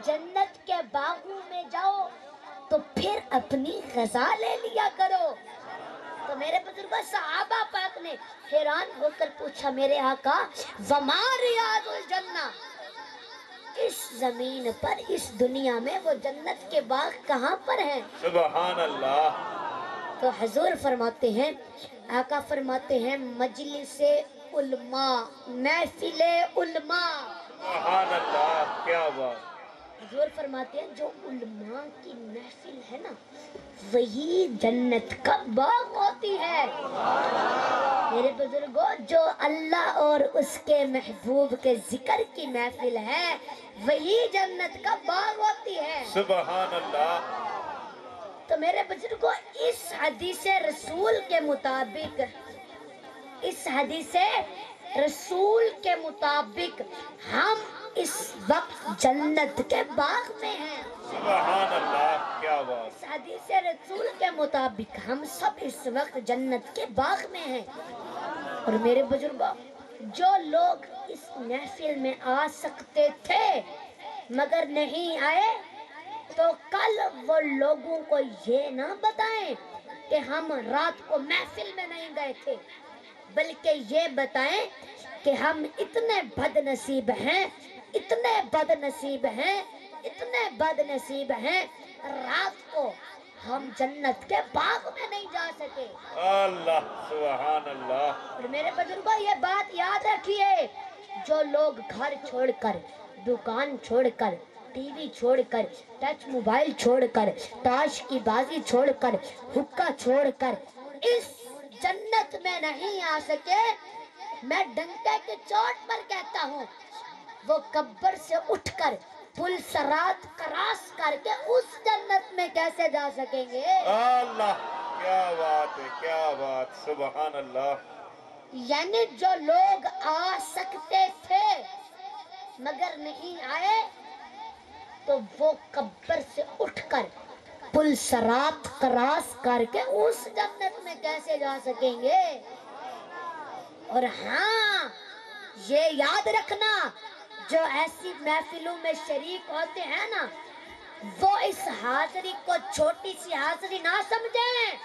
جنت کے باغوں میں جاؤ تو پھر اپنی غذا لے لیا کرو۔ تو میرے بزرگوں صحابہ پاک نے حیران ہو کر پوچھا میرے آقا وما ریاض الجنہ، اس زمین پر اس دنیا میں وہ جنت کے باغ کہاں پر ہیں؟ سبحان اللہ۔ تو حضور فرماتے ہیں، آقا فرماتے ہیں مجلس علماء، محفل علماء۔ سبحان اللہ، کیا بات۔ حضور فرماتے ہیں جو علماء کی محفل ہے نا وہی جنت کا باغ ہوتی ہے۔ میرے بزرگوں جو اللہ اور اس کے محبوب کے ذکر کی محفل ہے وہی جنت کا باغ ہوتی ہے۔ سبحان اللہ۔ تو میرے بزرگوں اس حدیث رسول کے مطابق، اس حدیث رسول کے مطابق ہم اس وقت جنت کے باغ میں ہیں۔ سبحان اللہ، کیا بات۔ اس حدیث رسول کے مطابق ہم سب اس وقت جنت کے باغ میں ہیں۔ اور میرے بزرگوں جو لوگ اس محفل میں آ سکتے تھے مگر نہیں آئے تو کل وہ لوگوں کو یہ نہ بتائیں کہ ہم رات کو محفل میں نہیں گئے تھے، بلکہ یہ بتائیں کہ ہم اتنے بد نصیب ہیں، اتنے بد نصیب ہیں، اتنے بد نصیب ہیں، رات کو ہم جنت کے باغ میں نہیں جا سکے۔ اللہ، سبحان اللہ۔ اور میرے بزرگوں یہ بات یاد رکھیے، جو لوگ گھر چھوڑ کر، دکان چھوڑ کر، ٹی وی چھوڑ کر، ٹچ موبائل چھوڑ کر، تاش کی بازی چھوڑ کر، حقہ چھوڑ کر اس جنت میں نہیں آ سکے، میں ڈنکے کی چوٹ پر کہتا ہوں وہ قبر سے اٹھ کر پل صراط کراس کر کے اس جنت میں کیسے جا سکیں گے؟ اللہ، کیا بات ہے، کیا بات، سبحان اللہ۔ یعنی جو لوگ آ سکتے تھے مگر نہیں آئے تو وہ قبر سے اٹھ کر پل صراط کراس کر کے اس جنت میں کیسے جا سکیں گے؟ اور ہاں یہ یاد رکھنا جو ایسی محفلوں میں شریک ہوتے ہیں نا وہ اس حاضری کو چھوٹی سی حاضری نہ سمجھیں،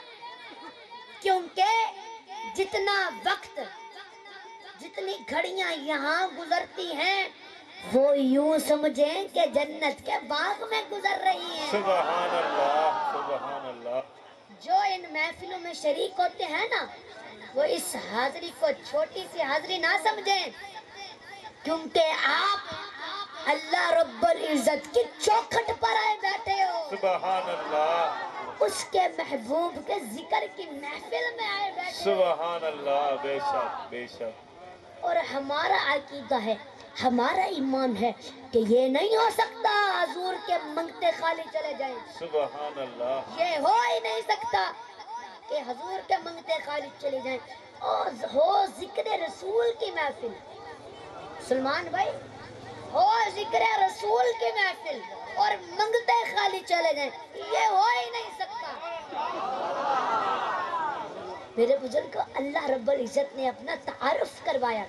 کیونکہ جتنا وقت، جتنی گھڑیاں یہاں گزرتی ہیں وہ یوں سمجھیں کہ جنت کے باغ میں گزر رہی ہیں۔ سبحان اللہ، سبحان اللہ۔ جو ان محفلوں میں شریک ہوتے ہیں نا وہ اس حاضری کو چھوٹی سی حاضری نہ سمجھیں، کیونکہ آپ اللہ رب العزت کی چوکھٹ پر آئے بیٹھے ہو، سبحان اللہ، اس کے محبوب کے ذکر کی محفل میں آئے بیٹھے ہو۔ سبحان اللہ، بے شک، بے شک۔ اور ہمارا عقیدہ ہے، ہمارا ایمان ہے کہ یہ نہیں ہو سکتا حضور کے منگتے خالی چلے جائیں۔ سبحان اللہ۔ یہ ہو ہی نہیں سکتا کہ حضور کے منگتے خالی چلے جائیں اور ہو ذکر رسول کی محفل۔ سلمان بھائی ہو ذکر رسول کی محفل اور منگتے خالی چلے جائیں، یہ ہو ہی نہیں سکتا۔ میرے بزرگ اللہ رب العزت نے اپنا تعارف کروایا،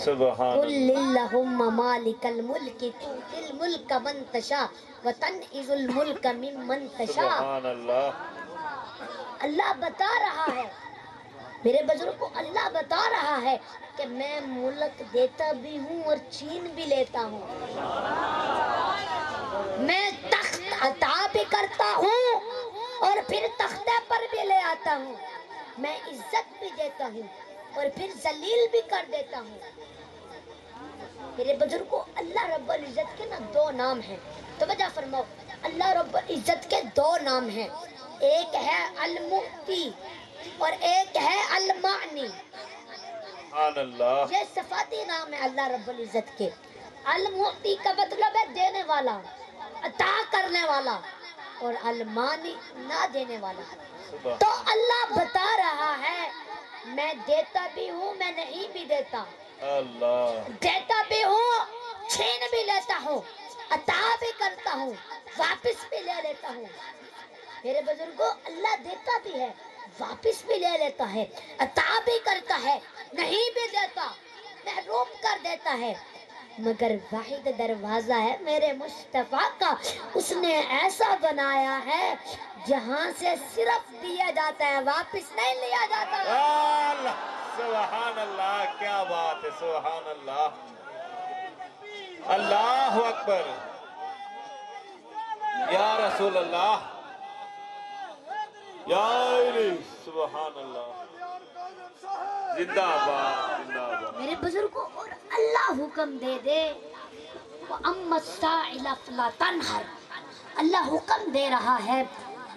سبحان قل اللہ، اللہم مالک الملک تؤتی الملک من تشاء وتنزع الملک ممن تشاء۔ سبحان اللہ۔ اللہ بتا رہا ہے، میرے بزرگ کو اللہ بتا رہا ہے کہ میں ملک دیتا بھی ہوں اور چھین بھی لیتا ہوں، میں تخت عطا بھی کرتا ہوں اور پھر تختے پر بھی لے آتا ہوں، میں عزت بھی دیتا ہوں اور پھر ذلیل بھی کر دیتا ہوں۔ میرے بزرگوں اللہ رب العزت کے نا دو نام ہیں، توجہ فرماؤ، اللہ رب العزت کے دو نام ہیں، ایک ہے المعطی اور ایک ہے المعنی۔ سبحان اللہ۔ یہ صفاتی نام ہے اللہ رب العزت کے۔ المعطی کا مطلب ہے دینے والا، عطا کرنے والا، اور المانی نہ دینے والا۔ تو اللہ بتا رہا ہے میں دیتا بھی ہوں، میں نہیں بھی دیتا، اللہ، دیتا بھی ہوں، چھین بھی لیتا ہوں، عطا بھی کرتا ہوں، واپس بھی لے لیتا ہوں۔ میرے بزرگوں اللہ دیتا بھی ہے، واپس بھی لے لیتا ہے، عطا بھی کرتا ہے، نہیں بھی دیتا، محروم کر دیتا ہے۔ مگر واحد دروازہ ہے میرے مصطفیٰ کا، اس نے ایسا بنایا ہے جہاں سے صرف دیا جاتا ہے، واپس نہیں لیا جاتا۔ اللہ سبحان اللہ، کیا بات ہے، سبحان اللہ، اللہ اکبر، یا رسول اللہ، یا علی، سبحان اللہ، زندہ باد، زندہ باد۔ میرے بزرگوں، اور اللہ حکم دے دے، وَأَمَّا السَّائِلَ فَلَا تَنْهَرْ، اللہ حکم دے رہا ہے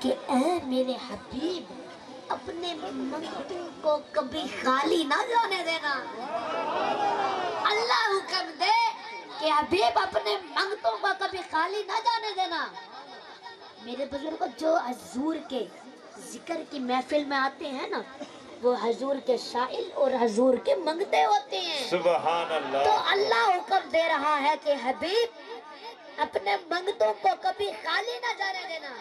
کہ اے میرے حبیب، اپنے منگتوں کو کبھی خالی نہ جانے دینا۔ اللہ حکم دے کہ حبیب اپنے منگتوں کو کبھی خالی نہ جانے دینا۔ میرے بزرگوں، جو حضور کے ذکر کی محفل میں آتے ہیں نا، وہ حضور کے سائل اور حضور کے منگتے ہوتے ہیں۔ سبحان تو اللہ، اللہ حکم دے رہا ہے کہ حبیب اپنے منگتوں کو کبھی خالی نہ جانے دینا۔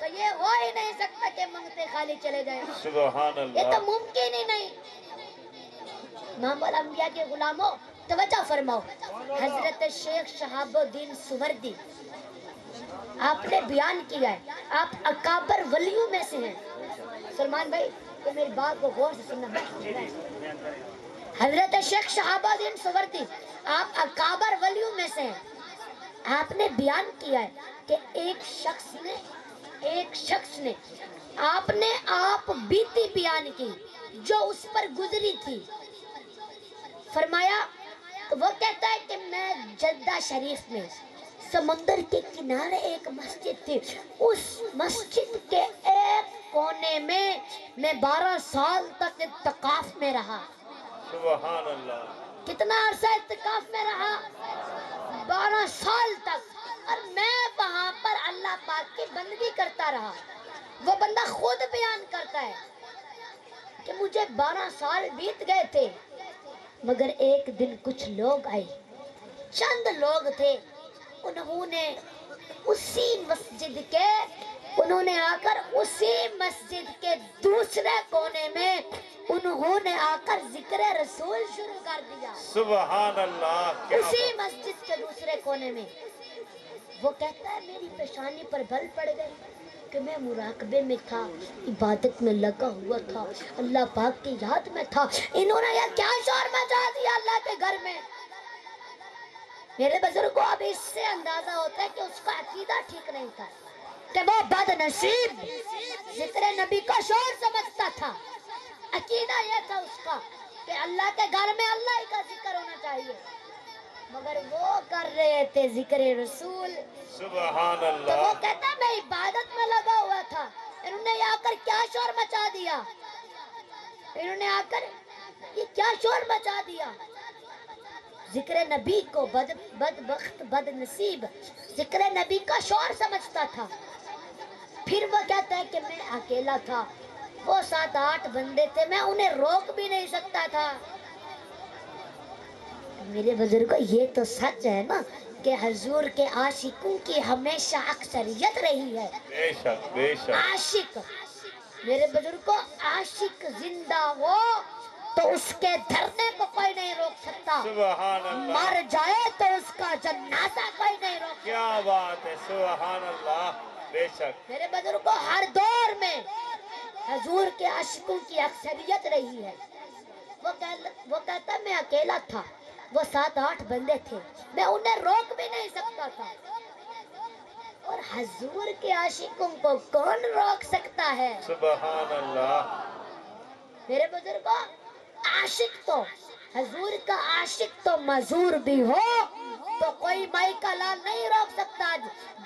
تو یہ ہو ہی نہیں سکتا کہ منگتے خالی چلے جائیں، سبحان یہ تو اللہ، ممکن ہی نہیں۔ امام الانبیاء کے غلاموں، توجہ فرماؤ، حضرت شیخ شہاب الدین سوردی، آپ نے بیان کیا ہے، آپ اکابر ولیوں میں سے ہیں۔ سلمان بھائی، تو میری بات کو غور سے سننا۔ حضرت شیخ شہاب الدین سوردی، آپ اکابر ولیوں میں سے ہیں۔ آپ نے بیان کیا ہے کہ ایک شخص نے آپ نے بیتی بیان کی جو اس پر گزری تھی۔ فرمایا، وہ کہتا ہے کہ میں جدہ شریف میں سمندر کے کنارے ایک مسجد تھی، اس مسجد کے ایک کونے میں 12 سال تک اعتکاف میں رہا۔ سبحان اللہ، کتنا عرصہ اعتکاف میں رہا؟ 12 سال تک، اور میں وہاں پر اللہ پاک کی بندگی کرتا رہا۔ وہ بندہ خود بیان کرتا ہے کہ مجھے 12 سال بیت گئے تھے، مگر ایک دن کچھ لوگ آئے، چند لوگ تھے، انہوں نے آ کر اسی مسجد کے دوسرے کونے میں انہوں نے آ کر ذکر رسول شروع کر دیا۔ سبحان اللہ، کیا اسی بات، مسجد کے دوسرے کونے میں۔ وہ کہتا ہے میری پیشانی پر بل پڑ گئے کہ میں مراقبے میں تھا، عبادت میں لگا ہوا تھا، اللہ پاک کی یاد میں تھا، انہوں نے یہ کیا شور مچا دیا اللہ کے گھر میں۔ میرے بزرگوں، اب اس سے اندازہ ہوتا ہے کہ اس کا عقیدہ ٹھیک نہیں تھا، کہ وہ بد نصیب ذکر نبی کا شور سمجھتا تھا۔ عقیدہ یہ تھا اس کا کہ اللہ کے گھر میں اللہ ہی کا ذکر ہونا چاہیے، مگر وہ کر رہے تھے ذکر رسول۔ سبحان تو وہ اللہ، کہتا ہے میں عبادت میں لگا ہوا تھا، انہوں نے آ کر کیا شور مچا دیا، انہوں نے آ کر یہ کیا شور مچا دیا۔ ذکر نبی کو بدبخت بد نصیب ذکر نبی کا شور سمجھتا تھا۔ پھر وہ کہتا ہے کہ میں اکیلا تھا، وہ 7-8 بندے تھے، میں انہیں روک بھی نہیں سکتا تھا۔ میرے بزرگوں، یہ تو سچ ہے نا کہ حضور کے عاشقوں کی ہمیشہ اکثریت رہی ہے۔ بے شک، بے شک، عاشق، میرے بزرگوں، عاشق زندہ ہو تو اس کے دھرنے کو کوئی نہیں روک سکتا، سبحان اللہ، مر جائے تو اس کا جنازہ کوئی نہیں روک سکتا۔ کیا بات ہے، سبحان اللہ، بے شک، میرے بزرگوں، ہر دور میں حضور کے عاشقوں کی اکثریت رہی ہے۔ وہ کہتا میں اکیلا تھا، وہ 7-8 بندے تھے، میں انہیں روک بھی نہیں سکتا تھا، اور حضور کے عاشقوں کو کون روک سکتا ہے؟ سبحان اللہ، میرے بزرگوں، عاشق تو حضور کا عاشق تو معذور بھی ہو تو کوئی مائی کا لال نہیں روک سکتا،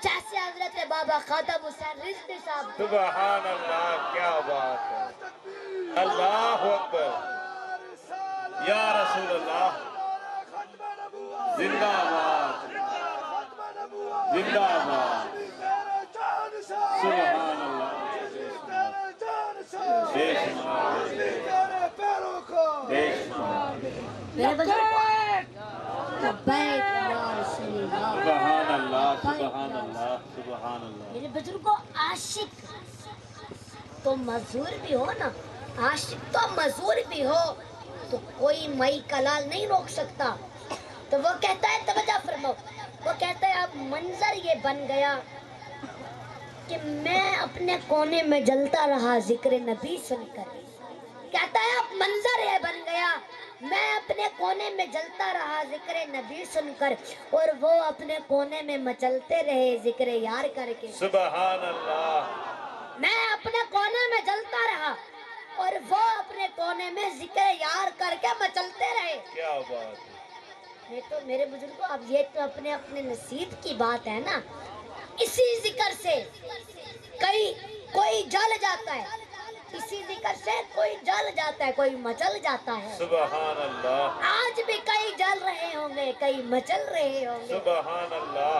جیسے حضرت بابا خادم حسین رضوی صاحب۔ سبحان اللہ، کیا بات ہے، اللہ اکبر، یا رسول اللہ، زندہ باد، زندہ باد، سبحان اللہ، بے شمار، بے شمار، میرے بزرگوں، لبیک یا رسول اللہ، سبحان اللہ، سبحان اللہ، سبحان اللہ، میرے بزرگوں، عاشق تو معذور بھی ہو نا، عاشق تو معذور بھی ہو تو کوئی مائی کا لال نہیں روک سکتا۔ تو وہ کہتا ہے توجہ فرماؤ، وہ کہتا ہے اب منظر یہ بن گیا کہ میں اپنے کونے میں جلتا رہا ذکر نبی سن کر، کہتا ہے اب منظر یہ بن گیا میں اپنے کونے میں جلتا رہا ذکر نبی سن کر، اور وہ اپنے کونے میں مچلتے رہے ذکر یار کر کے۔ سبحان اللہ، میں اپنے کونے میں جلتا رہا اور وہ اپنے کونے میں ذکر یار کر کے مچلتے رہے۔ کیا بات ہے، نہیں تو میرے بزرگوں، اب یہ تو اپنے اپنے نصیب کی بات ہے نا، اسی ذکر سے کوئی جل جاتا ہے، اسی ذکر سے کوئی جل جاتا ہے، کوئی مچل جاتا ہے۔ سبحان اللہ، آج بھی کئی جل رہے ہوں گے، کئی مچل رہے ہوں گے۔ سبحان اللہ،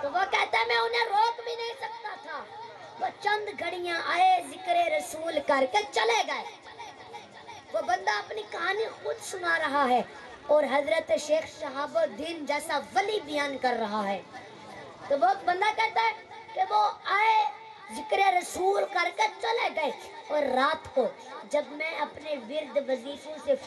تو وہ کہتا ہے میں انہیں روک بھی نہیں سکتا تھا، وہ چند گھڑیاں آئے ذکر رسول کر کے چلے گئے۔ وہ بندہ اپنی کہانی خود سنا رہا ہے اور حضرت شیخ شہاب الدین جیسا ولی بیان کر رہا ہے۔ تو وہ بندہ کہتا ہے کہ وہ آئے ذکر رسول کر کے چلے گئے، اور رات کو جب میں اپنے ورد وظیفوں سے